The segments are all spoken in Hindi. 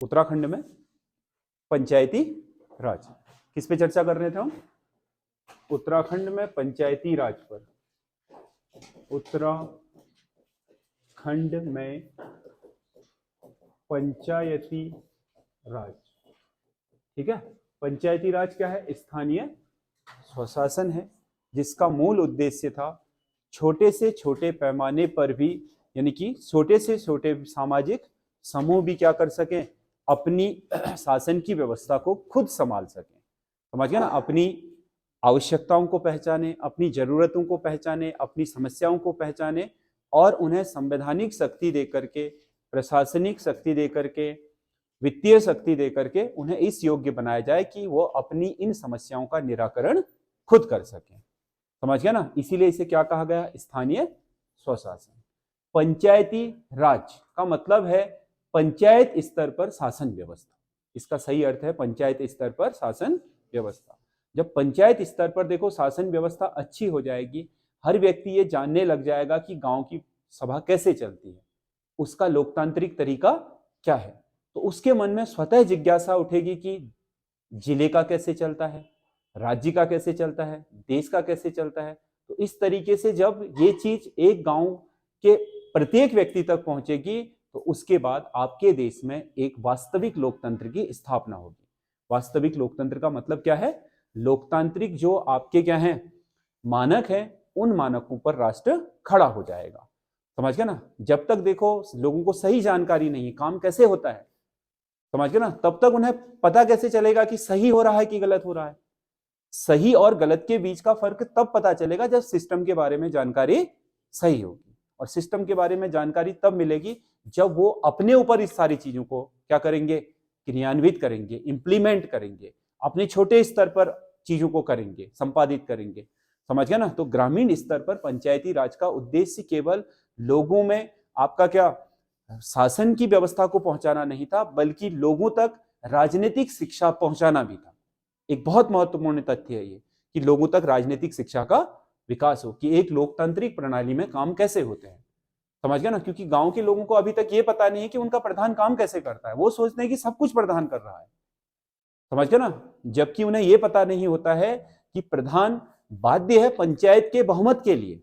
उत्तराखंड में पंचायती राज। किस पे चर्चा कर रहे थे हम? उत्तराखंड में पंचायती राज पर। उत्तराखंड में पंचायती राज, ठीक है। पंचायती राज क्या है? स्थानीय स्वशासन है, जिसका मूल उद्देश्य था छोटे से छोटे पैमाने पर भी, यानी कि छोटे से छोटे सामाजिक समूह भी क्या कर सकें, अपनी शासन की व्यवस्था को खुद संभाल सकें। समझ गया ना? अपनी आवश्यकताओं को पहचाने, अपनी जरूरतों को पहचाने, अपनी समस्याओं को पहचाने और उन्हें संवैधानिक शक्ति देकर के, प्रशासनिक शक्ति देकर के, वित्तीय शक्ति देकर के उन्हें इस योग्य बनाया जाए कि वो अपनी इन समस्याओं का निराकरण खुद कर सकें। समझ गया ना? इसीलिए इसे क्या कहा गया? स्थानीय स्वशासन। पंचायती राज का मतलब है पंचायत स्तर पर शासन व्यवस्था। इसका सही अर्थ है पंचायत स्तर पर शासन व्यवस्था। जब पंचायत स्तर पर देखो शासन व्यवस्था अच्छी हो जाएगी, हर व्यक्ति ये जानने लग जाएगा कि गांव की सभा कैसे चलती है, उसका लोकतांत्रिक तरीका क्या है, तो उसके मन में स्वतः जिज्ञासा उठेगी कि जिले का कैसे चलता है, राज्य का कैसे चलता है, देश का कैसे चलता है। तो इस तरीके से जब ये चीज एक गांव के प्रत्येक व्यक्ति तक पहुंचेगी तो उसके बाद आपके देश में एक वास्तविक लोकतंत्र की स्थापना होगी। वास्तविक लोकतंत्र का मतलब क्या है? लोकतांत्रिक जो आपके क्या है मानक है, उन मानकों पर राष्ट्र खड़ा हो जाएगा। समझ गया ना? जब तक देखो लोगों को सही जानकारी नहीं, काम कैसे होता है, समझ गए ना, तब तक उन्हें पता कैसे चलेगा कि सही हो रहा है कि गलत हो रहा है। सही और गलत के बीच का फर्क तब पता चलेगा जब सिस्टम के बारे में जानकारी सही होगी, और सिस्टम के बारे में जानकारी तब मिलेगी जब वो अपने ऊपर इस सारी चीजों को क्या करेंगे, क्रियान्वित करेंगे, इंप्लीमेंट करेंगे, अपने छोटे स्तर पर चीजों को करेंगे, संपादित करेंगे। समझ गया ना? तो ग्रामीण स्तर पर पंचायती राज का उद्देश्य केवल लोगों में आपका क्या शासन की व्यवस्था को पहुंचाना नहीं था, बल्कि लोगों तक राजनीतिक शिक्षा पहुंचाना भी था। एक बहुत महत्वपूर्ण तथ्य है ये कि लोगों तक राजनीतिक शिक्षा का विकास हो कि एक लोकतांत्रिक प्रणाली में काम कैसे होते हैं। समझ गया ना? क्योंकि गांव के लोगों को अभी तक ये पता नहीं है कि उनका प्रधान काम कैसे करता है, वो सोचते हैं कि सब कुछ प्रधान कर रहा है। समझ गया ना? जबकि उन्हें यह पता नहीं होता है कि प्रधान बाध्य है पंचायत के बहुमत के लिए।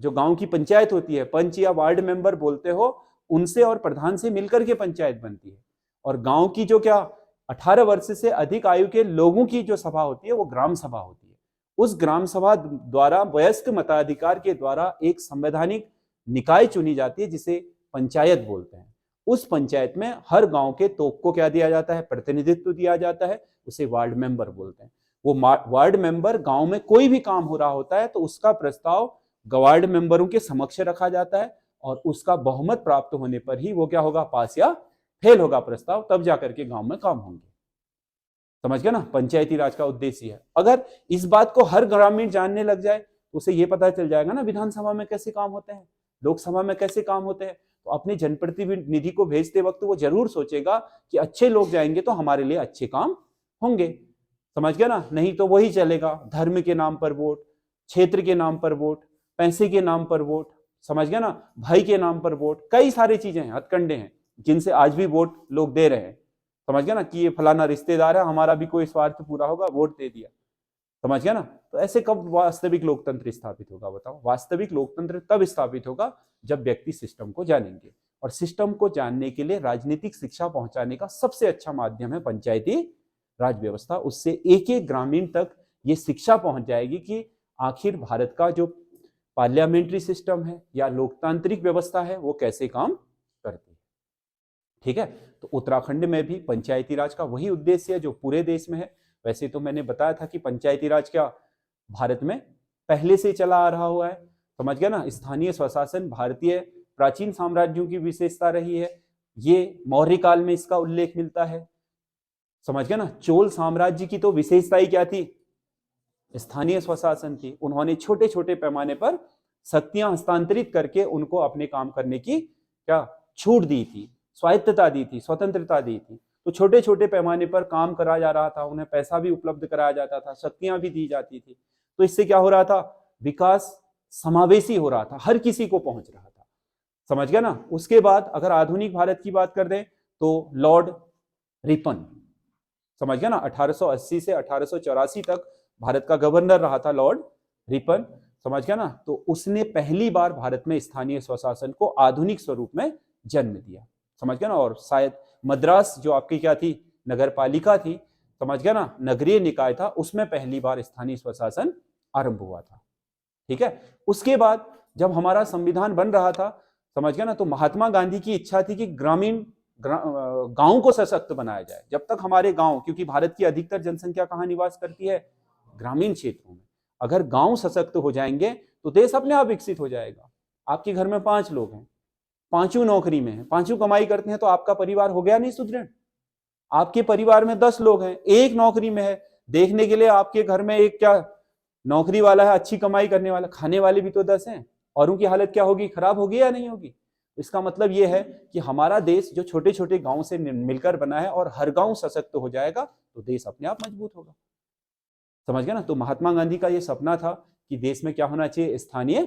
जो गांव की पंचायत होती है, पंच या वार्ड मेंबर बोलते हो, उनसे और प्रधान से मिलकर के पंचायत बनती है। और गांव की जो क्या 18 वर्ष से अधिक आयु के लोगों की जो सभा होती है वो ग्राम सभा होती है। उस ग्राम सभा द्वारा वयस्क मताधिकार के द्वारा एक संवैधानिक निकाय चुनी जाती है जिसे पंचायत बोलते हैं। उस पंचायत में हर गांव के तोक को क्या दिया जाता है? प्रतिनिधित्व दिया जाता है, उसे वार्ड मेंबर बोलते हैं। वो वार्ड मेंबर गांव में कोई भी काम हो रहा होता है तो उसका प्रस्ताव वार्ड मेंबरों के समक्ष रखा जाता है, और उसका बहुमत प्राप्त होने पर ही वो क्या होगा, पास या फेल होगा प्रस्ताव, तब जाकर के गांव में काम होंगे। समझ गया ना? पंचायती राज का उद्देश्य है। अगर इस बात को हर ग्रामीण जानने लग जाए तो उसे ये पता चल जाएगा ना विधानसभा में कैसे काम होते हैं, लोकसभा में कैसे काम होते हैं। तो अपने जनप्रतिनिधि को भेजते वक्त वो जरूर सोचेगा कि अच्छे लोग जाएंगे तो हमारे लिए अच्छे काम होंगे। समझ गया ना? नहीं तो वही चलेगा, धर्म के नाम पर वोट, क्षेत्र के नाम पर वोट, पैसे के नाम पर वोट, समझ गया ना, भाई के नाम पर वोट, कई सारी चीजें हैं, हथकंडे हैं जिनसे आज भी वोट लोग दे रहे हैं। समझ गया ना? कि ये फलाना रिश्तेदार है, हमारा भी कोई स्वार्थ पूरा होगा, वोट दे दिया। समझ गया ना? तो ऐसे कब वास्तविक लोकतंत्र स्थापित होगा बताओ? वास्तविक लोकतंत्र तब स्थापित होगा जब व्यक्ति सिस्टम को जानेंगे, और सिस्टम को जानने के लिए राजनीतिक शिक्षा पहुंचाने का सबसे अच्छा माध्यम है पंचायती राज व्यवस्था। उससे एक एक ग्रामीण तक ये शिक्षा पहुंच जाएगी कि आखिर भारत का जो पार्लियामेंट्री सिस्टम है या लोकतांत्रिक व्यवस्था है वो कैसे काम करती है। ठीक है? तो उत्तराखंड में भी पंचायती राज का वही उद्देश्य है जो पूरे देश में है। वैसे तो मैंने बताया था कि पंचायती राज क्या भारत में पहले से चला आ रहा हुआ है। समझ गया ना? स्थानीय स्वशासन भारतीय प्राचीन साम्राज्यों की विशेषता रही है। ये मौर्य काल में इसका उल्लेख मिलता है। समझ गया ना? चोल साम्राज्य की तो विशेषता ही क्या थी? स्थानीय स्वशासन थी। उन्होंने छोटे छोटे पैमाने पर शक्तियां हस्तांतरित करके उनको अपने काम करने की क्या छूट दी थी, स्वायत्तता दी थी, स्वतंत्रता दी थी। तो छोटे छोटे पैमाने पर काम करा जा रहा था, उन्हें पैसा भी उपलब्ध कराया जाता था, शक्तियां भी दी जाती थी। तो इससे क्या हो रहा था? विकास समावेशी हो रहा था, हर किसी को पहुंच रहा था। समझ गया ना? उसके बाद अगर आधुनिक भारत की बात कर दें तो लॉर्ड रिपन, समझ गया ना। 1880 से 1884 तक भारत का गवर्नर रहा था लॉर्ड रिपन, समझ गया ना। तो उसने पहली बार भारत में स्थानीय स्वशासन को आधुनिक स्वरूप में जन्म दिया, समझ गया ना। और शायद मद्रास जो आपकी क्या थी, नगर पालिका थी, समझ गया ना, नगरीय निकाय था, उसमें पहली बार स्थानीय स्वशासन आरंभ हुआ था। ठीक है। उसके बाद जब हमारा संविधान बन रहा था, समझ गया ना, तो महात्मा गांधी की इच्छा थी कि ग्रामीण गांव को सशक्त बनाया जाए। जब तक हमारे गांव, क्योंकि भारत की अधिकतर जनसंख्या कहां निवास करती है, ग्रामीण क्षेत्रों में, अगर गांव सशक्त हो जाएंगे तो देश अपने आप विकसित हो जाएगा। आपके घर में 5 लोग हैं, पांचों नौकरी में हैं, पांचों कमाई करते हैं, तो आपका परिवार हो गया नहीं सुदृढ़। आपके परिवार में 10 लोग हैं, एक नौकरी में है, देखने के लिए आपके घर में एक क्या नौकरी वाला है, अच्छी कमाई करने वाला, खाने वाले भी तो 10 हैं, और उनकी हालत क्या होगी, खराब होगी या नहीं होगी। इसका मतलब यह है कि हमारा देश जो छोटे छोटे गांव से मिलकर बना है, और हर गांव सशक्त हो जाएगा तो देश अपने आप मजबूत होगा, समझ गया ना। तो महात्मा गांधी का यह सपना था कि देश में क्या होना चाहिए, स्थानीय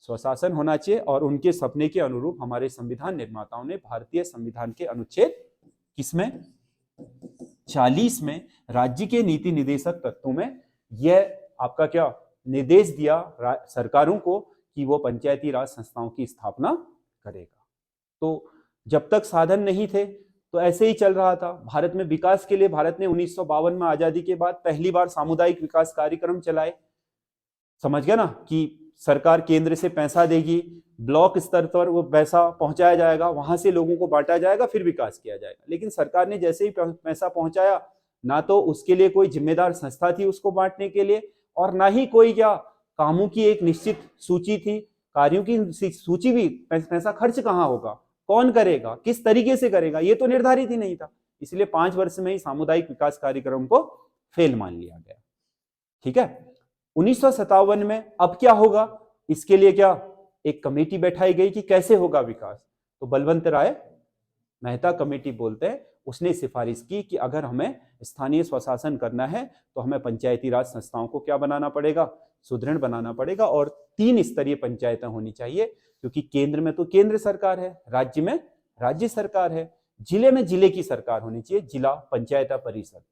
स्वशासन होना चाहिए, और उनके सपने के अनुरूप हमारे संविधान निर्माताओं ने भारतीय संविधान के अनुच्छेद किसमें, 40 में राज्य के नीति निदेशक तत्वों में यह आपका क्या निर्देश दिया सरकारों को कि वो पंचायती राज संस्थाओं की स्थापना करेगा। तो जब तक साधन नहीं थे तो ऐसे ही चल रहा था। भारत में विकास के लिए भारत ने 1952 में आजादी के बाद पहली बार सामुदायिक विकास कार्यक्रम चलाए, समझ गया ना, कि सरकार केंद्र से पैसा देगी, ब्लॉक स्तर पर वो पैसा पहुंचाया जाएगा, वहां से लोगों को बांटा जाएगा, फिर विकास किया जाएगा। लेकिन सरकार ने जैसे ही पैसा पहुंचाया, ना तो उसके लिए कोई जिम्मेदार संस्था थी उसको बांटने के लिए, और ना ही कोई क्या कामों की एक निश्चित सूची थी, कार्यों की सूची भी, पैसा खर्च कहाँ होगा, कौन करेगा, किस तरीके से करेगा, ये तो निर्धारित ही नहीं था। इसलिए 5 वर्ष में ही सामुदायिक विकास कार्यक्रम को फेल मान लिया गया। ठीक है। 1957 में अब क्या होगा, इसके लिए क्या एक कमेटी बैठाई गई कि कैसे होगा विकास। तो बलवंत राय मेहता कमेटी बोलते हैं, उसने सिफारिश की कि अगर हमें स्थानीय स्वशासन करना है तो हमें पंचायती राज संस्थाओं को क्या बनाना पड़ेगा, सुदृढ़ बनाना पड़ेगा, और 3 स्तरीय पंचायतें होनी चाहिए, क्योंकि केंद्र में तो केंद्र सरकार है, राज्य में राज्य सरकार है, जिले में जिले की सरकार होनी चाहिए, जिला पंचायत परिषद,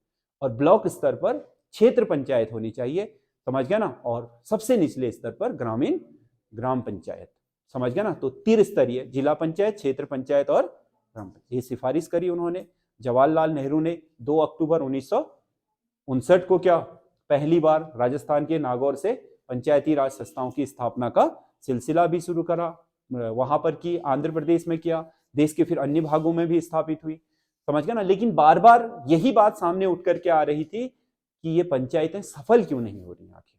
और ब्लॉक स्तर पर क्षेत्र पंचायत होनी चाहिए, समझ गया ना, और सबसे निचले स्तर पर ग्रामीण ग्राम पंचायत, समझ गया ना। तो 3 स्तरीय जिला पंचायत, क्षेत्र पंचायत और ग्राम पंचायत, ये सिफारिश करी उन्होंने। जवाहरलाल नेहरू ने 2 अक्टूबर 1959 को क्या पहली बार राजस्थान के नागौर से पंचायती राज संस्थाओं की स्थापना का सिलसिला भी शुरू करा, वहां पर की, आंध्र प्रदेश में किया, देश के फिर अन्य भागों में भी स्थापित हुई, समझ गया ना। लेकिन बार बार यही बात सामने उठ करके आ रही थी कि ये पंचायतें सफल क्यों नहीं हो रही आखिर,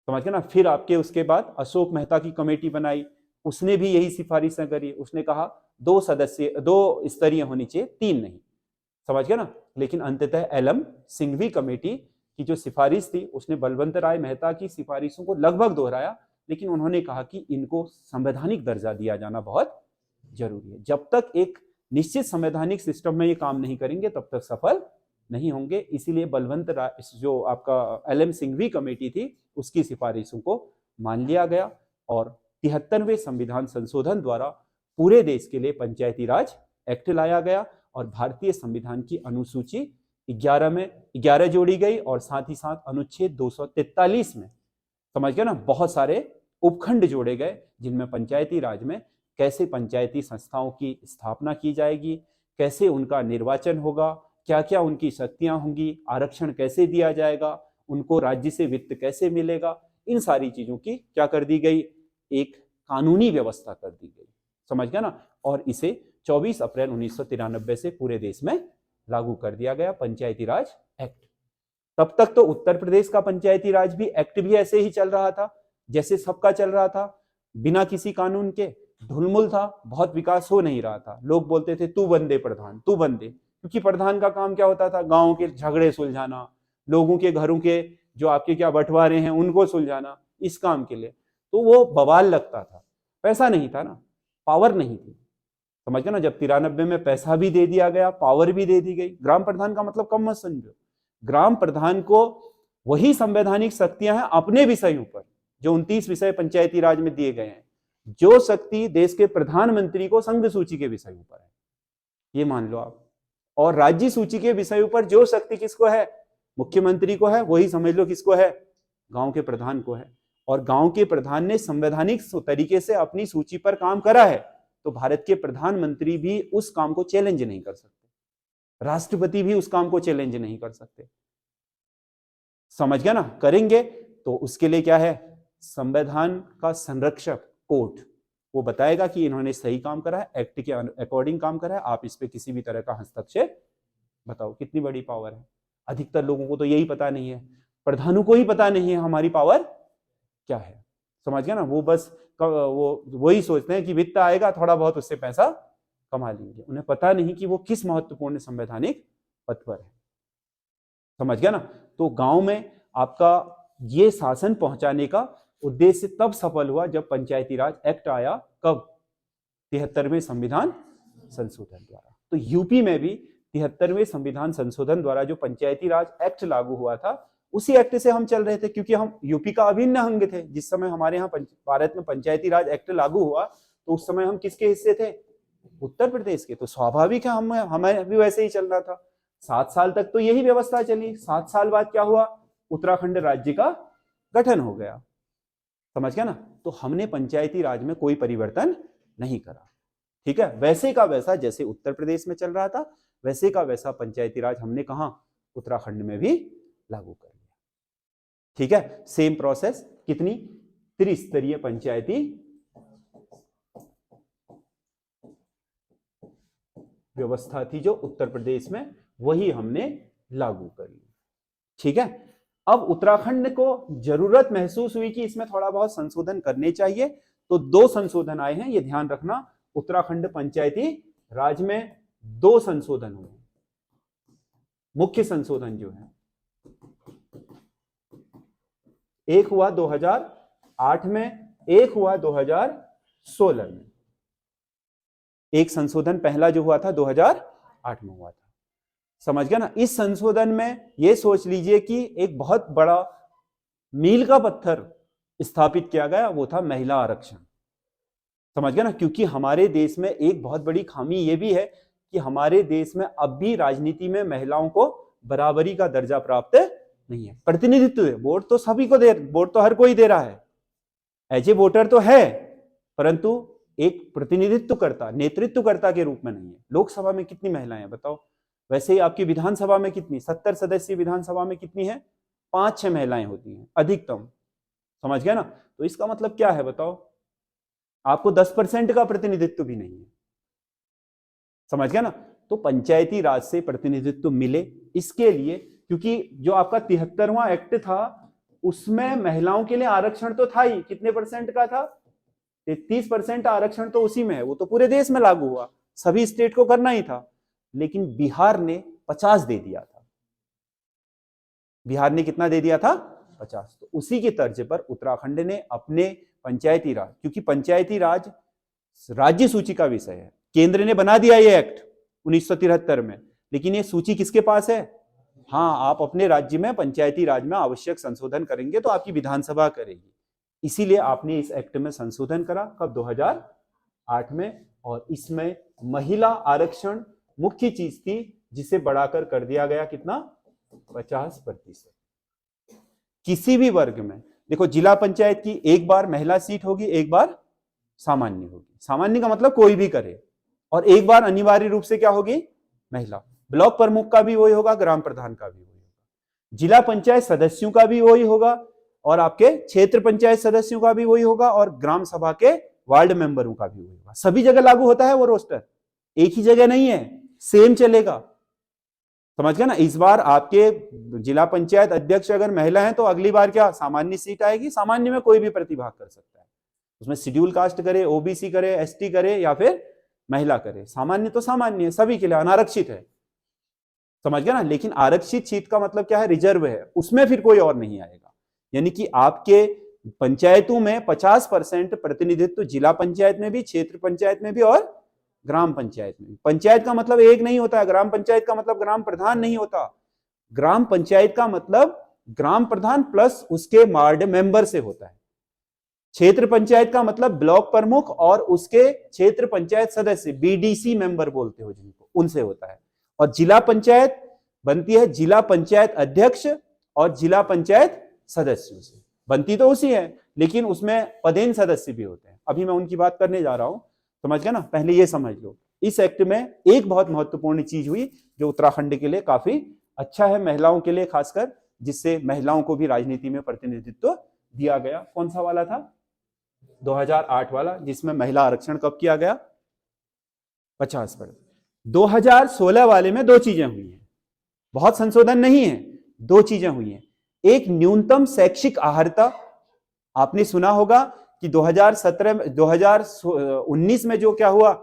समझ गया ना। फिर आपके उसके बाद अशोक मेहता की कमेटी बनाई, उसने भी यही सिफारिशें करी, उसने कहा 2 स्तरीय होनी चाहिए, 3 नहीं, समझ गया ना। लेकिन अंततः एलएम सिंघवी कमेटी की जो सिफारिश थी, उसने बलवंत राय मेहता की सिफारिशों को लगभग दोहराया, लेकिन उन्होंने कहा कि इनको संवैधानिक दर्जा दिया जाना बहुत जरूरी है। जब तक एक निश्चित संवैधानिक सिस्टम में ये काम नहीं करेंगे तब तक सफल नहीं होंगे। इसीलिए बलवंत राय, जो आपका एलएम सिंघवी कमेटी थी, उसकी सिफारिशों को मान लिया गया, और 73वें संविधान संशोधन द्वारा पूरे देश के लिए पंचायती राज एक्ट लाया गया, और भारतीय संविधान की अनुसूची 11 में 11 जोड़ी गई, और साथ ही साथ अनुच्छेद 243 में, समझ गया ना, बहुत सारे उपखंड जोड़े गए, जिनमें पंचायती राज में कैसे पंचायती संस्थाओं की स्थापना की जाएगी, कैसे उनका निर्वाचन होगा, क्या क्या उनकी शक्तियां होंगी, आरक्षण कैसे दिया जाएगा, उनको राज्य से वित्त कैसे मिलेगा, इन सारी चीजों की क्या कर दी गई, एक कानूनी व्यवस्था कर दी गई, समझ गया ना। और इसे 24 अप्रैल 1993 से पूरे देश में लागू कर दिया गया, पंचायती राज एक्ट। तब तक तो उत्तर प्रदेश का पंचायती राज भी एक्ट भी ऐसे ही चल रहा था जैसे सबका चल रहा था, बिना किसी कानून के, ढुलमुल था, बहुत विकास हो नहीं रहा था। लोग बोलते थे तू बंदे प्रधान, तू बंदे, क्योंकि प्रधान का काम क्या होता था, गांव के झगड़े सुलझाना, लोगों के घरों के जो आपके क्या बंटवारे हैं उनको सुलझाना, इस काम के लिए तो वो बवाल लगता था। पैसा नहीं था ना, पावर नहीं थी, समझ गए ना। जब 93 में पैसा भी दे दिया गया, पावर भी दे दी गई, ग्राम प्रधान का मतलब कम मत समझो, ग्राम प्रधान को वही संवैधानिक शक्तियां हैं अपने विषयों पर, जो 29 विषय पंचायती राज में दिए गए हैं, जो शक्ति देश के प्रधानमंत्री को संघ सूची के विषयों पर है, ये मान लो आप। और राज्य सूची के विषयों पर जो शक्ति किसको है, मुख्यमंत्री को है, वही समझ लो किसको है, गांव के प्रधान को है। और गांव के प्रधान ने संवैधानिक तरीके से अपनी सूची पर काम करा है, तो भारत के प्रधानमंत्री भी उस काम को चैलेंज नहीं कर सकते, राष्ट्रपति भी उस काम को चैलेंज नहीं कर सकते। समझ गया ना? करेंगे तो उसके लिए क्या है, संविधान का संरक्षक कोर्ट वो बताएगा कि इन्होंने सही काम करा है, एक्ट के अकॉर्डिंग काम करा है, आप इस पे किसी भी तरह का हस्तक्षेप, बताओ कितनी बड़ी पावर है। अधिकतर लोगों को तो यही पता नहीं है, प्रधानों को ही पता नहीं है हमारी पावर क्या है। समझ गया ना? वो बस वो वही सोचते हैं कि वित्त आएगा, थोड़ा बहुत उससे पैसा कमा लेंगे, उन्हें पता नहीं कि वो किस महत्वपूर्ण संवैधानिक पद पर है। समझ गया ना? तो गांव में आपका ये शासन पहुंचाने का उद्देश्य तब सफल हुआ जब पंचायती राज एक्ट आया। कब? 73वें संविधान संशोधन द्वारा। तो यूपी में भी 73वें संविधान संशोधन द्वारा जो पंचायती राज एक्ट लागू हुआ था, उसी एक्ट से हम चल रहे थे, क्योंकि हम यूपी का अभिन्न अंग थे। जिस समय हमारे यहाँ भारत में पंचायती राज एक्ट लागू हुआ तो उस समय हम किसके हिस्से थे? उत्तर प्रदेश के। तो स्वाभाविक है हमें भी वैसे ही चलना था। 7 साल तक तो यही व्यवस्था चली। 7 साल बाद क्या हुआ? उत्तराखंड राज्य का गठन हो गया। समझ गया ना? तो हमने पंचायती राज में कोई परिवर्तन नहीं करा। ठीक है, वैसे का वैसा जैसे उत्तर प्रदेश में चल रहा था, वैसे का वैसा पंचायती राज हमने कहा उत्तराखंड में भी लागू कर लिया। ठीक है, सेम प्रोसेस। कितनी? त्रिस्तरीय पंचायती व्यवस्था थी जो उत्तर प्रदेश में, वही हमने लागू कर ली। ठीक है, अब उत्तराखंड को जरूरत महसूस हुई कि इसमें थोड़ा बहुत संशोधन करने चाहिए, तो 2 संशोधन आए हैं, ये ध्यान रखना। उत्तराखंड पंचायती राज में 2 संशोधन हुए। मुख्य संशोधन जो है, एक हुआ 2008 में, एक हुआ 2016 में। एक संशोधन पहला जो हुआ था 2008 में हुआ था। समझ गया ना? इस संशोधन में यह सोच लीजिए कि एक बहुत बड़ा मील का पत्थर स्थापित किया गया, वो था महिला आरक्षण। समझ गया ना? क्योंकि हमारे देश में एक बहुत बड़ी खामी यह भी है कि हमारे देश में अब भी राजनीति में महिलाओं को बराबरी का दर्जा प्राप्त नहीं है। प्रतिनिधित्व, वोट तो सभी को वोट तो हर कोई दे रहा है, एज ए वोटर तो है, परंतु एक प्रतिनिधित्वकर्ता, नेतृत्वकर्ता के रूप में नहीं है। लोकसभा में कितनी महिलाएं हैं बताओ? वैसे ही आपकी विधानसभा में कितनी? 70 सदस्यीय विधानसभा में कितनी है? 5-6 महिलाएं होती हैं अधिकतम। समझ गया ना? तो इसका मतलब क्या है बताओ? आपको 10% का प्रतिनिधित्व भी नहीं है। समझ गया ना? तो पंचायती राज से प्रतिनिधित्व मिले, इसके लिए, क्योंकि जो आपका 73वां एक्ट था उसमें महिलाओं के लिए आरक्षण तो था ही, कितने परसेंट का था? 33% आरक्षण तो उसी में है, वो तो पूरे देश में लागू हुआ, सभी स्टेट को करना ही था। लेकिन बिहार ने 50 दे दिया था। बिहार ने कितना दे दिया था? 50। तो उसी के तर्ज पर उत्तराखंड ने अपने पंचायती राज, क्योंकि पंचायती राज राज्य सूची का विषय है, केंद्र ने बना दिया ये एक्ट 1973 में, लेकिन ये सूची किसके पास है? हाँ, आप अपने राज्य में पंचायती राज में आवश्यक संशोधन करेंगे तो आपकी विधानसभा करेगी। इसीलिए आपने इस एक्ट में संशोधन करा। कब? 2008 में। और इसमें महिला आरक्षण मुख्य चीज थी, जिसे बढ़ाकर कर दिया गया कितना? 50%। किसी भी वर्ग में देखो, जिला पंचायत की एक बार महिला सीट होगी, एक बार सामान्य होगी। सामान्य का मतलब कोई भी करे, और एक बार अनिवार्य रूप से क्या होगी? महिला। ब्लॉक प्रमुख का भी वही होगा, ग्राम प्रधान का भी वही होगा, जिला पंचायत सदस्यों का भी वही होगा, और आपके क्षेत्र पंचायत सदस्यों का भी वही होगा, और ग्राम सभा के वार्ड मेंबरों का भी वही होगा। सभी जगह लागू होता है वो रोस्टर, एक ही जगह नहीं है, सेम चलेगा। समझ गया ना? इस बार आपके जिला पंचायत अध्यक्ष अगर महिला है तो अगली बार क्या? सामान्य सीट आएगी। सामान्य में कोई भी प्रतिभाग कर सकता है, उसमें शेड्यूल कास्ट करे, ओबीसी करे, एसटी करे, या फिर महिला करे। सामान्य तो सामान्य है, सभी के लिए, अनारक्षित है। समझ गया ना? लेकिन आरक्षित सीट का मतलब क्या है? रिजर्व है, उसमें फिर कोई और नहीं आएगा। यानी कि आपके पंचायतों में 50% प्रतिनिधित्व जिला पंचायत में भी, क्षेत्र पंचायत में भी, और ग्राम पंचायत में। पंचायत का मतलब एक नहीं होता है, ग्राम पंचायत का मतलब ग्राम प्रधान नहीं होता। ग्राम पंचायत का मतलब ग्राम प्रधान प्लस उसके वार्ड मेंबर से होता है। क्षेत्र पंचायत का मतलब ब्लॉक प्रमुख और उसके क्षेत्र पंचायत सदस्य, बीडीसी मेंबर बोलते हो जिनको, उनसे होता है। और जिला पंचायत बनती है जिला पंचायत अध्यक्ष और जिला पंचायत सदस्यों से। बनती तो उसी है, लेकिन उसमें पदेन सदस्य भी होते हैं। अभी मैं उनकी बात करने जा रहा हूं, समझ गया ना। पहले ये समझ लो, इस एक्ट में एक बहुत महत्वपूर्ण चीज हुई जो उत्तराखंड के लिए काफी अच्छा है, महिलाओं के लिए खासकर, जिससे महिलाओं को भी राजनीति में प्रतिनिधित्व दिया गया। कौन सा वाला था? 2008 वाला, जिसमें महिला आरक्षण कब किया गया? 50%। 2016 वाले में दो चीजें हुई हैं, बहुत संशोधन नहीं है, दो चीजें हुई हैं। एक न्यूनतम शैक्षिक अहर्ता, आपने सुना होगा कि 2019 में जो क्या हुआ,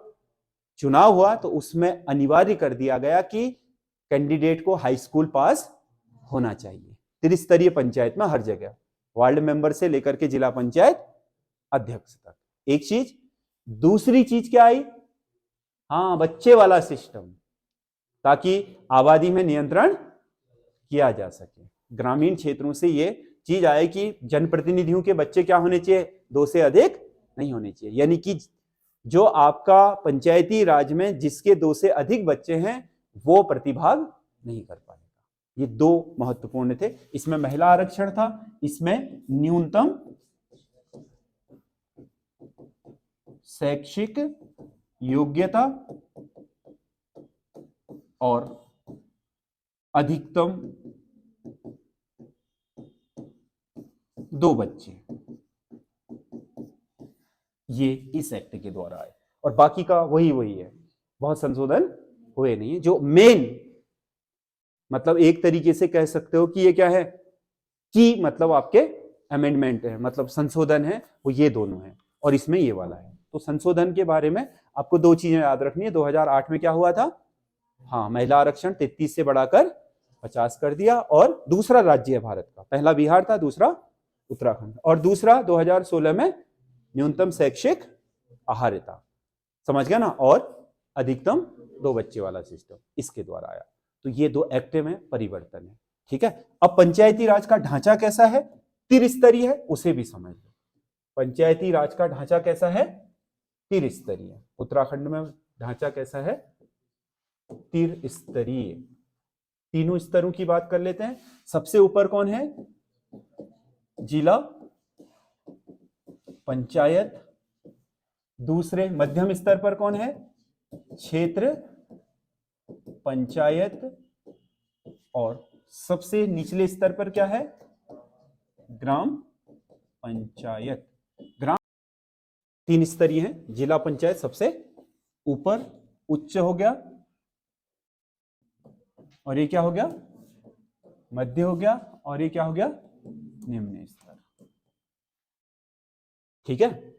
चुनाव हुआ, तो उसमें अनिवार्य कर दिया गया कि कैंडिडेट को हाई स्कूल पास होना चाहिए, त्रिस्तरीय पंचायत में हर जगह, वार्ड मेंबर से लेकर के जिला पंचायत अध्यक्ष तक। एक चीज। दूसरी चीज क्या आई? हाँ, बच्चे वाला सिस्टम, ताकि आबादी में नियंत्रण किया जा सके। ग्रामीण क्षेत्रों से ये चीज आए कि जनप्रतिनिधियों के बच्चे क्या होने चाहिए? 2 से अधिक नहीं होने चाहिए। यानी कि जो आपका पंचायती राज में जिसके 2 से अधिक बच्चे हैं वो प्रतिभाग नहीं कर पाएगा। ये दो महत्वपूर्ण थे। इसमें महिला आरक्षण था, इसमें न्यूनतम शैक्षिक योग्यता और अधिकतम 2 बच्चे, ये इस एक्ट के द्वारा आए। और बाकी का वही है, बहुत संशोधन हुए नहीं है। जो मेन मतलब एक तरीके से कह सकते हो कि ये क्या है कि मतलब आपके अमेंडमेंट है, मतलब संशोधन है, वो ये दोनों है और इसमें ये वाला है। तो संशोधन के बारे में आपको 2 चीजें याद रखनी है। 2008 में क्या हुआ था? हाँ, महिला आरक्षण 33 से बढ़ाकर 50 कर दिया। और दूसरा राज्य है भारत का, पहला बिहार था, दूसरा उत्तराखंड, और दूसरा 2016 में न्यूनतम शैक्षिक अहर्ता, समझ गया ना, और अधिकतम 2 बच्चे वाला सिस्टम इसके द्वारा आया। तो ये 2 एक्ट में परिवर्तन है। ठीक है। अब पंचायती राज का ढांचा कैसा है? त्रिस्तरीय है, उसे भी समझ लो। पंचायती राज का ढांचा कैसा है? त्रिस्तरीय। उत्तराखंड में ढांचा कैसा है? त्रिस्तरीय। तीनों स्तरों की बात कर लेते हैं। सबसे ऊपर कौन है? जिला पंचायत। दूसरे मध्यम स्तर पर कौन है? क्षेत्र पंचायत। और सबसे निचले स्तर पर क्या है? ग्राम पंचायत। ग्राम 3 स्तरीय है। जिला पंचायत सबसे ऊपर, उच्च हो गया, और ये क्या हो गया? मध्य हो गया, और ये क्या हो गया? निम्न स्तर। ठीक है।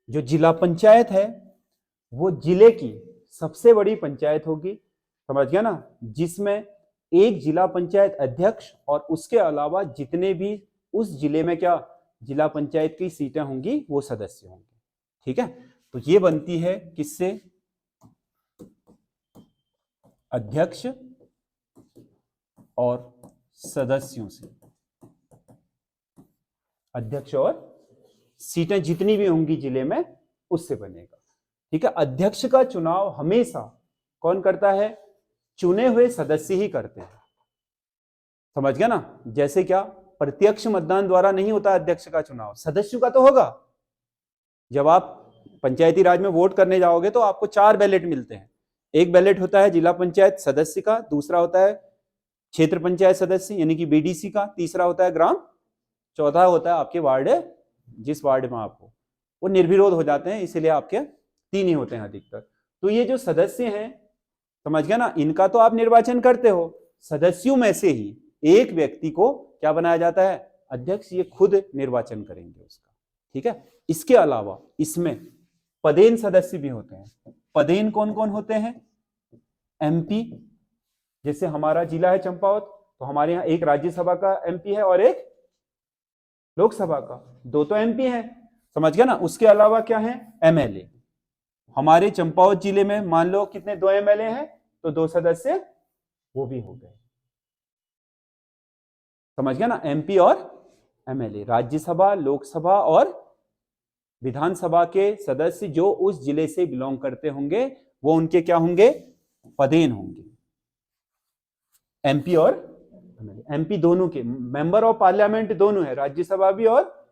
जो जिला पंचायत है वो जिले की सबसे बड़ी पंचायत होगी, समझ गया ना, जिसमें एक जिला पंचायत अध्यक्ष और उसके अलावा जितने भी उस जिले में क्या जिला पंचायत की सीटें होंगी वो सदस्य होंगे। ठीक है। तो ये बनती है किससे? अध्यक्ष और सदस्यों से। अध्यक्ष और सीटें जितनी भी होंगी जिले में उससे बनेगा। ठीक है। अध्यक्ष का चुनाव हमेशा कौन करता है? चुने हुए सदस्य ही करते हैं, समझ गया ना। जैसे क्या प्रत्यक्ष मतदान द्वारा नहीं होता अध्यक्ष का चुनाव, सदस्यों का तो होगा। जब आप पंचायती राज में वोट करने जाओगे तो आपको 4 बैलेट मिलते हैं। एक बैलेट होता है जिला पंचायत सदस्य का, दूसरा होता है क्षेत्र पंचायत सदस्य यानी कि बीडीसी का, तीसरा होता है ग्राम, चौथा होता है आपके वार्ड, जिस वार्ड में आप हो। वो निर्विरोध हो जाते हैं, इसीलिए आपके 3 ही होते हैं अधिकतर। तो ये जो सदस्य हैं, समझ गया ना, इनका तो आप निर्वाचन करते हो, सदस्यों में से ही एक व्यक्ति को क्या बनाया जाता है? अध्यक्ष। ये खुद निर्वाचन करेंगे उसका। ठीक है। इसके अलावा इसमें पदेन सदस्य भी होते हैं। पदेन कौन कौन होते हैं? एमपी। जैसे हमारा जिला है चंपावत, तो हमारे यहाँ एक राज्यसभा का एमपी है और एक लोकसभा का, 2 तो एमपी है, समझ गया ना। उसके अलावा क्या है? एमएलए। हमारे चंपावत जिले में मान लो कितने 2 एमएलए हैं, तो 2 सदस्य वो भी हो गए, समझ गया ना। एमपी और एमएलए, राज्यसभा, लोकसभा और विधानसभा के सदस्य जो उस जिले से बिलोंग करते होंगे वो उनके क्या होंगे? पदेन होंगे। एमपी और एमएलए, एमपी दोनों के, मेंबर ऑफ पार्लियामेंट दोनों है, राज्यसभा भी और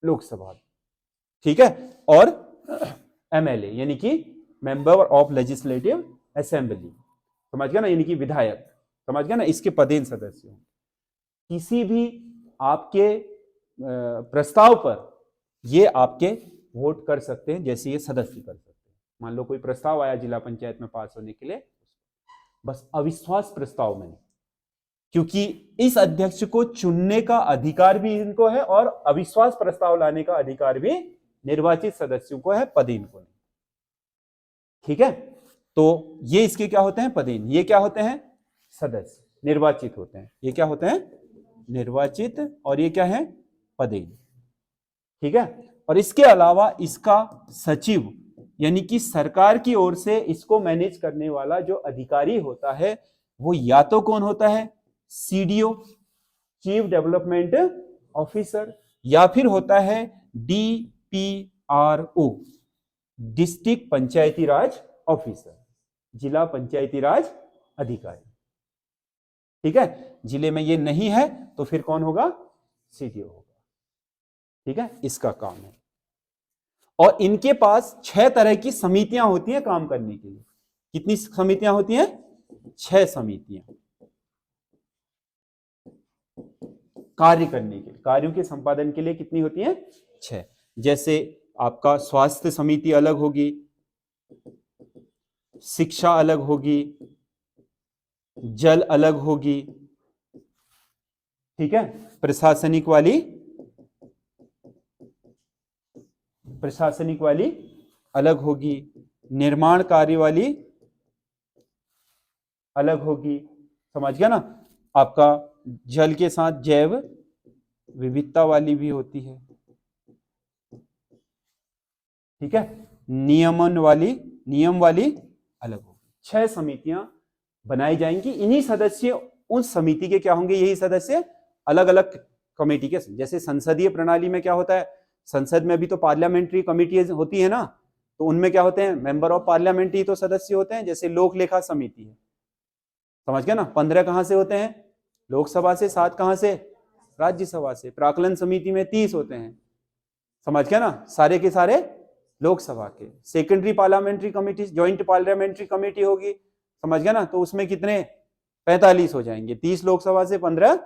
लोकसभा भी, ठीक है। और एमएलए यानी कि मेंबर ऑफ लेजिस्लेटिव असेंबली, समझ गया ना, यानी कि विधायक, समझ गया ना, इसके पदेन सदस्य। किसी भी आपके प्रस्ताव पर ये आपके वोट कर सकते हैं, जैसे ये सदस्य कर सकते हैं। मान लो कोई प्रस्ताव आया जिला पंचायत में पास होने के लिए, बस अविश्वास प्रस्ताव में नहीं, क्योंकि इस अध्यक्ष को चुनने का अधिकार भी इनको है और अविश्वास प्रस्ताव लाने का अधिकार भी निर्वाचित सदस्यों को है, पदेन को नहीं, ठीक है। तो ये इसके क्या होते हैं, पदेन। ये क्या होते हैं, सदस्य, निर्वाचित होते हैं। ये क्या होते हैं, निर्वाचित, और ये क्या है, पदेन, ठीक है। और इसके अलावा इसका सचिव यानी कि सरकार की ओर से इसको मैनेज करने वाला जो अधिकारी होता है वो या तो कौन होता है, सीडीओ, चीफ डेवलपमेंट ऑफिसर, या फिर होता है डीपीआरओ, डिस्ट्रिक्ट पंचायती राज ऑफिसर, जिला पंचायती राज अधिकारी, ठीक है। जिले में ये नहीं है तो फिर कौन होगा, सीडीओ होगा, ठीक है। इसका काम है। और इनके पास 6 तरह की समितियां होती हैं काम करने के लिए। कितनी समितियां होती हैं, 6 समितियां कार्य करने के लिए, कार्यों के संपादन के लिए कितनी होती हैं, 6। जैसे आपका स्वास्थ्य समिति अलग होगी, शिक्षा अलग होगी, जल अलग होगी, ठीक है। प्रशासनिक वाली अलग होगी, निर्माण कार्य वाली अलग होगी, समझ गया ना। आपका जल के साथ जैव विविधता वाली भी होती है, ठीक है। नियम वाली अलग होगी। 6 समितियां बनाई जाएंगी। इन्हीं सदस्य उस समिति के क्या होंगे, यही सदस्य अलग अलग कमेटी के। जैसे संसदीय प्रणाली में क्या होता है, संसद में भी तो पार्लियामेंट्री कमेटी होती है ना, तो उनमें क्या होते हैं, मेंबर ऑफ पार्लियामेंट ही तो सदस्य होते हैं। जैसे लोक लेखा समिति है, समझ गया ना, 15 कहां से होते हैं, लोकसभा से, 7 कहां से, राज्यसभा से। प्राक्कलन समिति में 30 होते हैं, समझ गया ना, सारे के सारे लोकसभा के। Secondary parliamentary committee, joint parliamentary committee होगी, समझ गया ना, तो उसमें कितने, 45 हो जाएंगे, 30 लोकसभा से 15।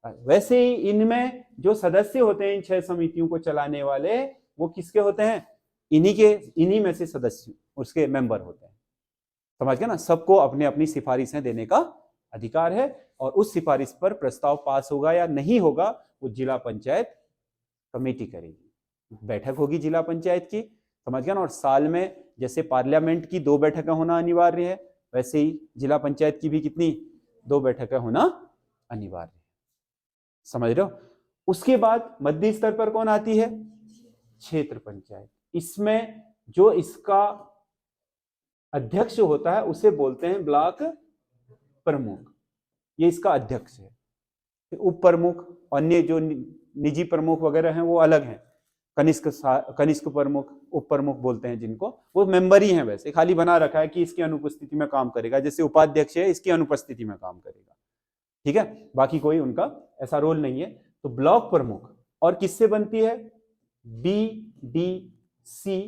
वैसे ही इनमें जो सदस्य होते हैं इन 6 समितियों को चलाने वाले, वो किसके होते हैं, इन्हीं में से सदस्य उसके मेंबर होते हैं, समझ गया ना। सबको अपने अपनी सिफारिशें देने का अधिकार है, और उस सिफारिश पर प्रस्ताव पास होगा या नहीं होगा वो जिला पंचायत कमेटी करेगी। बैठक होगी जिला पंचायत की, समझ गया ना। और साल में जैसे पार्लियामेंट की 2 बैठकें होना अनिवार्य है, वैसे ही जिला पंचायत की भी कितनी, 2 बैठकें होना अनिवार्य है, समझ रहे हो। उसके बाद मध्य स्तर पर कौन आती है, क्षेत्र पंचायत। इसमें जो इसका अध्यक्ष होता है उसे बोलते हैं ब्लॉक प्रमुख, ये इसका अध्यक्ष है। उप प्रमुख, अन्य जो निजी प्रमुख वगैरह हैं वो अलग हैं, कनिष्क प्रमुख, उप प्रमुख बोलते हैं जिनको, वो मेंबर ही हैं, वैसे खाली बना रखा है कि इसकी अनुपस्थिति में काम करेगा। जैसे उपाध्यक्ष है, इसकी अनुपस्थिति में काम करेगा, ठीक है, बाकी कोई उनका ऐसा रोल नहीं है। तो ब्लॉक प्रमुख, और किससे बनती है, बीडीसी,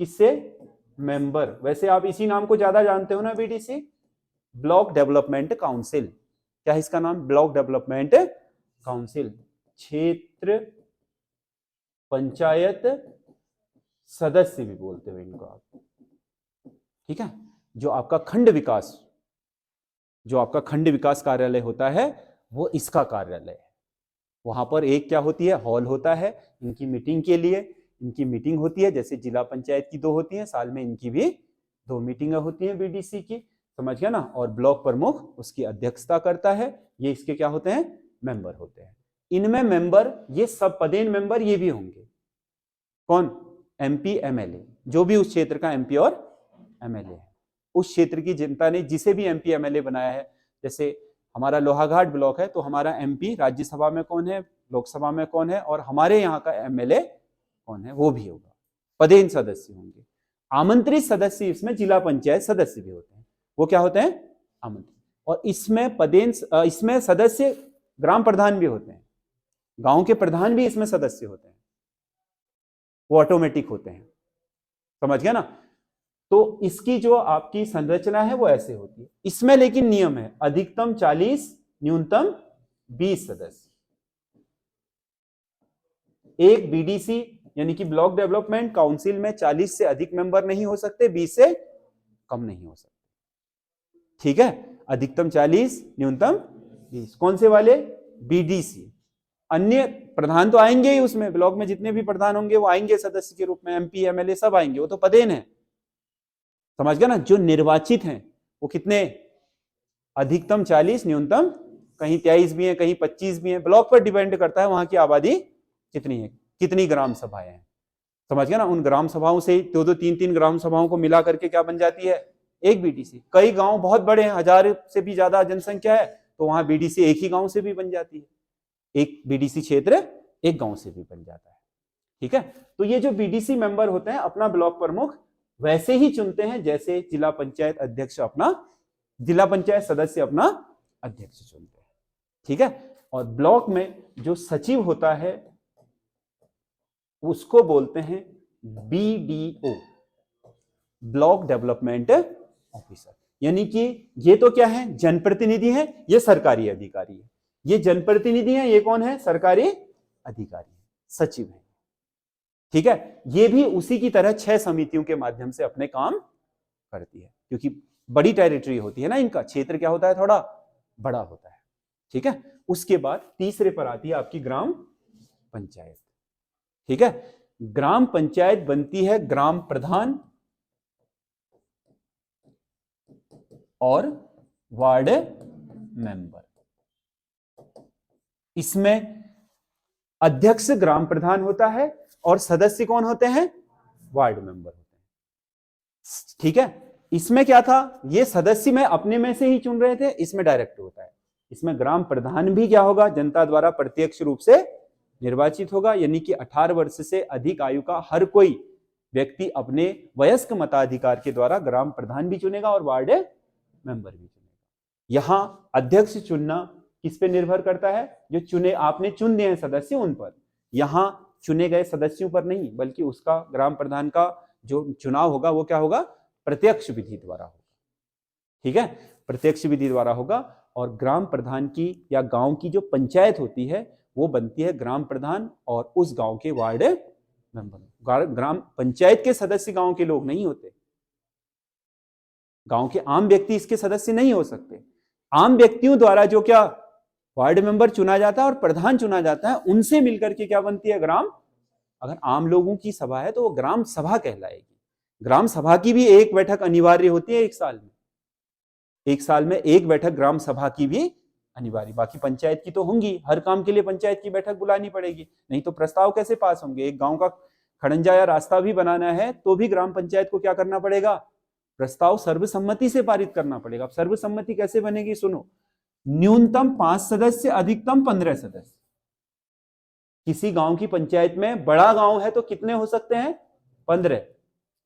किससे, मेंबर। वैसे आप इसी नाम को ज्यादा जानते हो ना, बीडीसी, ब्लॉक डेवलपमेंट काउंसिल। क्या है इसका नाम, ब्लॉक डेवलपमेंट काउंसिल। क्षेत्र पंचायत सदस्य भी बोलते हो इनको आप, ठीक है। जो आपका खंड विकास कार्यालय होता है वो इसका कार्यालय है। वहां पर एक क्या होती है, हॉल होता है इनकी मीटिंग के लिए। इनकी मीटिंग होती है, जैसे जिला पंचायत की 2 होती है साल में, इनकी भी 2 मीटिंगें होती हैं बीडीसी की, समझ गया ना। और ब्लॉक प्रमुख उसकी अध्यक्षता करता है। ये इसके क्या होते हैं, मेंबर होते हैं। इनमें मेंबर, ये सब पदेन मेंबर ये भी होंगे। कौन, एमपी एमएलए, जो भी उस क्षेत्र का एमपी और एमएलए है, उस क्षेत्र की जनता ने जिसे भी एमपी एमएलए बनाया है। जैसे हमारा लोहाघाट ब्लॉक है तो हमारा एमपी राज्यसभा में कौन है, लोकसभा में कौन है, और हमारे यहाँ का एमएलए कौन है, वो भी होगा। पदेन सदस्य होंगे। आमंत्रित सदस्य इसमें जिला पंचायत सदस्य भी होते हैं, वो क्या होते हैं, आमंत्रित। और इसमें सदस्य ग्राम प्रधान भी होते हैं, गांव के प्रधान भी इसमें सदस्य होते हैं, वो ऑटोमेटिक होते हैं, समझ गया ना। तो इसकी जो आपकी संरचना है वो ऐसे होती है। इसमें लेकिन नियम है, अधिकतम 40 न्यूनतम 20 सदस्य। एक बीडीसी यानी कि ब्लॉक डेवलपमेंट काउंसिल में 40 से अधिक मेंबर नहीं हो सकते, 20 से कम नहीं हो सकते, ठीक है। अधिकतम 40 न्यूनतम 20। कौन से वाले? बीडीसी। अन्य प्रधान तो आएंगे ही, उसमें ब्लॉक में जितने भी प्रधान होंगे वो आएंगे सदस्य के रूप में, एमपी एमएलए सब आएंगे, वो तो पदेन है, समझ गया ना। जो निर्वाचित हैं वो कितने? अधिकतम 40 न्यूनतम, कहीं 23 भी है कहीं 25 भी है, ब्लॉक पर डिपेंड करता है वहां की आबादी कितनी है, कितनी ग्राम सभाएं हैं, समझ गया ना। उन ग्राम सभाओं से 2-2 3-3 ग्राम सभाओं को मिला करके क्या बन जाती है? एक बीडीसी। कई गांव बहुत बड़े हैं, 1000 से भी ज्यादा जनसंख्या है, तो वहां बीडीसी एक ही गांव से भी बन जाती है, एक बीडीसी क्षेत्र एक गांव से भी बन जाता है, ठीक है। तो ये जो बीडीसी मेंबर होते हैं अपना ब्लॉक प्रमुख वैसे ही चुनते हैं जैसे जिला पंचायत अध्यक्ष अपना, जिला पंचायत सदस्य अपना अध्यक्ष चुनते हैं, ठीक है। और ब्लॉक में जो सचिव होता है उसको बोलते हैं बीडीओ, ब्लॉक डेवलपमेंट ऑफिसर। यानी कि ये तो क्या है? जनप्रतिनिधि है, ये सरकारी अधिकारी है। ये जनप्रतिनिधि है, ये कौन है? सरकारी अधिकारी, सचिव है, ठीक है। ये भी उसी की तरह 6 समितियों के माध्यम से अपने काम करती है, क्योंकि बड़ी टेरिटरी होती है ना, इनका क्षेत्र क्या होता है? थोड़ा बड़ा होता है, ठीक है। उसके बाद तीसरे पर आती है आपकी ग्राम पंचायत, ठीक है। ग्राम पंचायत बनती है ग्राम प्रधान और वार्ड मेंबर। इसमें अध्यक्ष ग्राम प्रधान होता है और सदस्य कौन होते हैं? वार्ड मेंबर होते हैं, ठीक है। इसमें क्या था? ये सदस्य में अपने में से ही चुन रहे थे, इसमें डायरेक्ट होता है। इसमें ग्राम प्रधान भी क्या होगा? जनता द्वारा प्रत्यक्ष रूप से निर्वाचित होगा, यानी कि 18 वर्ष से अधिक आयु का हर कोई व्यक्ति अपने वयस्क मताधिकार के द्वारा ग्राम प्रधान भी चुनेगा और वार्ड मेंबर भी चुनेगा। यहां अध्यक्ष चुनना किस पे निर्भर करता है? जो चुने आपने चुन दिए हैं सदस्य उन पर। यहां चुने गए सदस्यों पर नहीं, बल्कि उसका ग्राम प्रधान का जो चुनाव होगा वो क्या होगा? प्रत्यक्ष विधि द्वारा होगा, ठीक है। प्रत्यक्ष विधि द्वारा होगा। और ग्राम प्रधान की या गांव की जो पंचायत होती है वो बनती है ग्राम प्रधान और उस गांव के वार्ड मेंबर। ग्राम पंचायत के सदस्य गांव के लोग नहीं होते, गांव के आम व्यक्ति इसके सदस्य नहीं हो सकते। आम व्यक्तियों द्वारा जो क्या वार्ड मेंबर चुना जाता है और प्रधान चुना जाता है, उनसे मिलकर के क्या बनती है? ग्राम। अगर आम लोगों की सभा है तो वो ग्राम सभा कहलाएगी। ग्राम सभा की भी एक बैठक अनिवार्य होती है एक साल में, एक साल में एक बैठक ग्राम सभा की भी अनिवार्य। बाकी पंचायत की तो होंगी, हर काम के लिए पंचायत की बैठक बुलानी पड़ेगी, नहीं तो प्रस्ताव कैसे पास होंगे? एक गांव का खड़ंजा या रास्ता भी बनाना है तो भी ग्राम पंचायत को क्या करना पड़ेगा? प्रस्ताव सर्वसम्मति से पारित करना पड़ेगा। अब सर्वसम्मति कैसे बनेगी? सुनो, न्यूनतम 5 सदस्य, अधिकतम 15 सदस्य। किसी गांव की पंचायत में, बड़ा गांव है तो कितने हो सकते हैं? 15।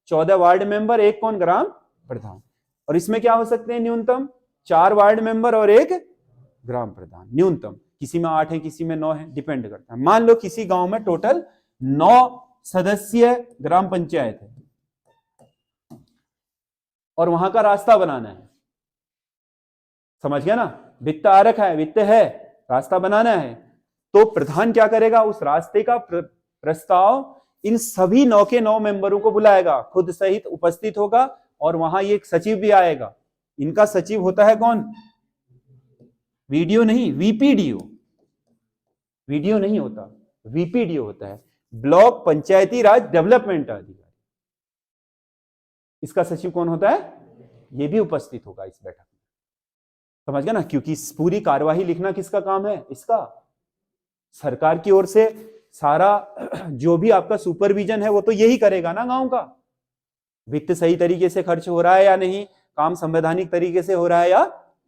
14 वार्ड मेंबर, एक कौन? ग्राम प्रधान। और इसमें क्या हो सकते हैं? न्यूनतम 4 वार्ड मेंबर और एक ग्राम प्रधान, न्यूनतम। किसी में 8 है, किसी में 9 है, डिपेंड करता है। मान लो किसी गांव में टोटल 9 सदस्यीय ग्राम पंचायत है और वहां का रास्ता बनाना है, समझ गया ना। वित्त आ रखा है, वित्त है, रास्ता बनाना है, तो प्रधान क्या करेगा? उस रास्ते का प्रस्ताव इन सभी 9 के 9 मेंबरों को बुलाएगा, खुद सहित उपस्थित होगा, और वहां एक सचिव भी आएगा। इनका सचिव होता है कौन? वीडीओ नहीं, वीपीडीओ। वीडीओ नहीं होता, वीपीडीओ होता है, ब्लॉक पंचायती राज डेवलपमेंट अधिकारी। इसका सचिव कौन होता है? ये भी उपस्थित होगा इस बैठक में, समझ गया ना। क्योंकि पूरी कार्यवाही लिखना किसका काम है? इसका। सरकार की ओर से सारा जो भी आपका सुपरविजन है वो तो यही करेगा ना गांव का। वित्त सही तरीके से खर्च हो रहा है या नहीं, काम संवैधानिक तरीके से हो रहा है या।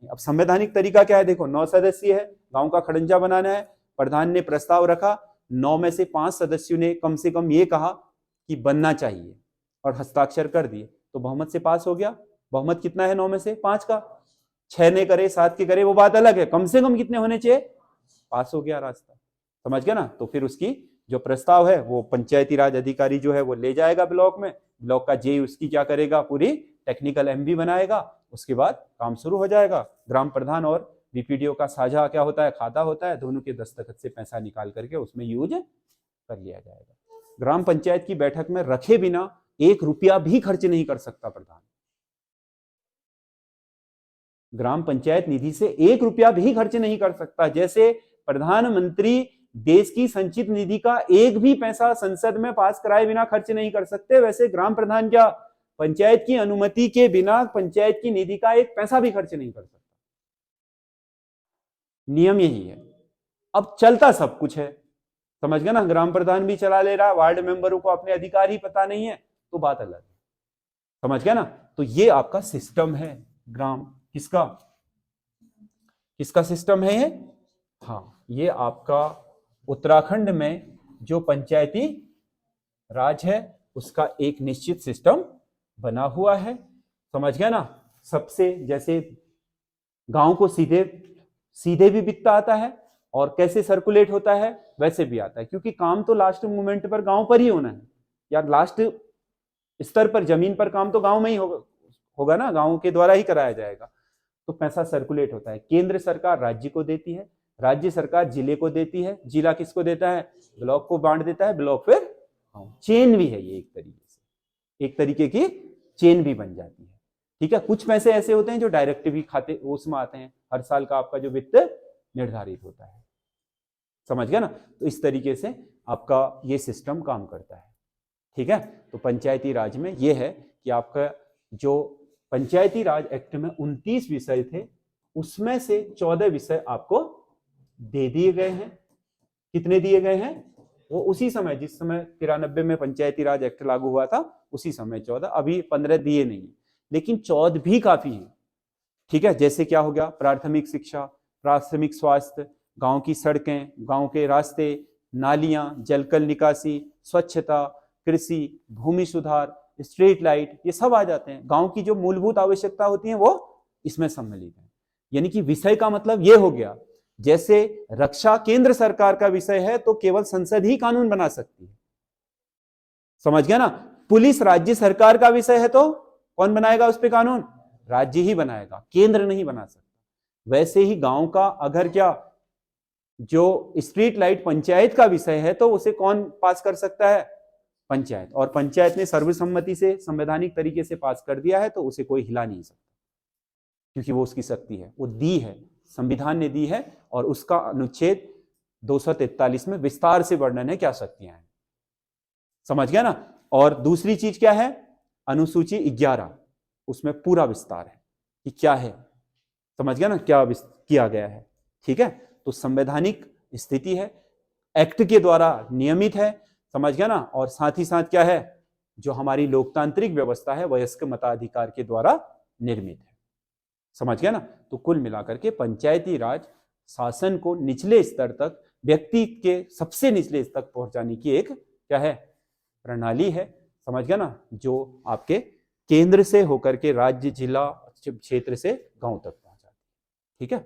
अब संवैधानिक तरीका क्या है? देखो, 9 सदस्य है, गांव का खड़ंजा बनाना है, प्रधान ने प्रस्ताव रखा, 9 में से 5 सदस्यों ने कम से कम ये कहा कि बनना चाहिए और हस्ताक्षर कर दिए, तो बहुमत से पास हो गया। बहुमत कितना है? 9 में से 5 का। 6 ने करे 7 के करे वो बात अलग है, कम से कम कितने होने चाहिए, पास हो गया रास्ता, समझ गया ना। तो फिर उसकी जो प्रस्ताव है वो पंचायती राज अधिकारी जो है वो ले जाएगा ब्लॉक में, ब्लॉक का जे उसकी क्या करेगा, पूरी टेक्निकल एमबी बनाएगा, उसके बाद काम शुरू हो जाएगा। ग्राम प्रधान और बीपीडीओ का साझा क्या होता है, खाता होता है, दोनों के दस्तखत से पैसा निकाल करके उसमें यूज कर लिया जाएगा। ग्राम पंचायत की बैठक में रखे बिना 1 रुपया भी खर्च नहीं कर सकता प्रधान, ग्राम पंचायत निधि से 1 रुपया भी खर्च नहीं कर सकता। जैसे प्रधानमंत्री देश की संचित निधि का 1 भी पैसा संसद में पास कराए बिना खर्च नहीं कर सकते, वैसे ग्राम प्रधान क्या पंचायत की अनुमति के बिना पंचायत की निधि का 1 पैसा भी खर्च नहीं कर सकता। नियम यही है। अब चलता सब कुछ है, समझ गया ना, ग्राम प्रधान भी चला ले रहा, वार्ड मेंबरों को अपने अधिकार ही पता नहीं है तो बात अलग है, समझ गया ना। तो ये आपका सिस्टम है ग्राम, किसका किसका सिस्टम है ये, हाँ ये आपका उत्तराखंड में जो पंचायती राज है उसका एक निश्चित सिस्टम बना हुआ है, समझ गया ना। सबसे जैसे गांव को सीधे सीधे भी वित्त आता है और कैसे सर्कुलेट होता है वैसे भी आता है, क्योंकि काम तो लास्ट मोमेंट पर गांव पर ही होना है यार, लास्ट स्तर पर जमीन पर काम तो गांव में ही होगा ना, गांव के द्वारा ही कराया जाएगा। तो पैसा सर्कुलेट होता है, केंद्र सरकार राज्य को देती है, राज्य सरकार जिले को देती है, जिला किसको देता है, ब्लॉक को बांट देता है, ब्लॉक फिर चेन भी है ये, एक तरीके की चेन भी बन जाती है, ठीक है। कुछ पैसे ऐसे होते हैं जो डायरेक्ट भी खाते उसमें आते हैं, हर साल का आपका जो वित्त निर्धारित होता है, समझ गया ना। तो इस तरीके से आपका ये सिस्टम काम करता है, ठीक है। तो पंचायती राज में ये है कि आपका जो पंचायती राज एक्ट में 29 विषय थे, उसमें से 14 विषय आपको दे दिए गए हैं। कितने दिए गए हैं, वो उसी समय जिस समय 93 में पंचायती राज एक्ट लागू हुआ था उसी समय 14, अभी 15 दिए नहीं, लेकिन 14 भी काफी है, ठीक है। जैसे क्या हो गया, प्राथमिक शिक्षा, प्राथमिक स्वास्थ्य, गांव की सड़कें, गांव के रास्ते, नालियां, जलकल निकासी, स्वच्छता, कृषि, भूमि सुधार, स्ट्रीट लाइट, ये सब आ जाते हैं। गांव की जो मूलभूत आवश्यकता होती है वो इसमें सम्मिलित है। यानी कि विषय का मतलब ये हो गया, जैसे रक्षा केंद्र सरकार का विषय है तो केवल संसद ही कानून बना सकती है, समझ गया ना। पुलिस राज्य सरकार का विषय है तो कौन बनाएगा उस पे कानून, राज्य ही बनाएगा, केंद्र नहीं बना सकता। वैसे ही गांव का अगर क्या जो स्ट्रीट लाइट पंचायत का विषय है तो उसे कौन पास कर सकता है, पंचायत, और पंचायत ने सर्वसम्मति से संवैधानिक तरीके से पास कर दिया है तो उसे कोई हिला नहीं सकता, क्योंकि वो उसकी शक्ति है, वो दी है, संविधान ने दी है, और उसका अनुच्छेद 243 में विस्तार से वर्णन है क्या शक्तियां हैं, समझ गया ना। और दूसरी चीज क्या है, अनुसूची 11, उसमें पूरा विस्तार है कि क्या है, समझ गया ना, क्या किया गया है, ठीक है। तो संवैधानिक स्थिति है, एक्ट के द्वारा नियमित है, समझ गया ना। और साथ ही साथ क्या है, जो हमारी लोकतांत्रिक व्यवस्था है वयस्क मताधिकार के द्वारा निर्मित है, समझ गया ना। तो कुल मिलाकर के पंचायती राज शासन को निचले स्तर तक, व्यक्ति के सबसे निचले स्तर तक पहुंचाने की एक क्या है, प्रणाली है, समझ गया ना, जो आपके केंद्र से होकर के राज्य, जिला, क्षेत्र से गांव तक पहुंचाती है, ठीक है।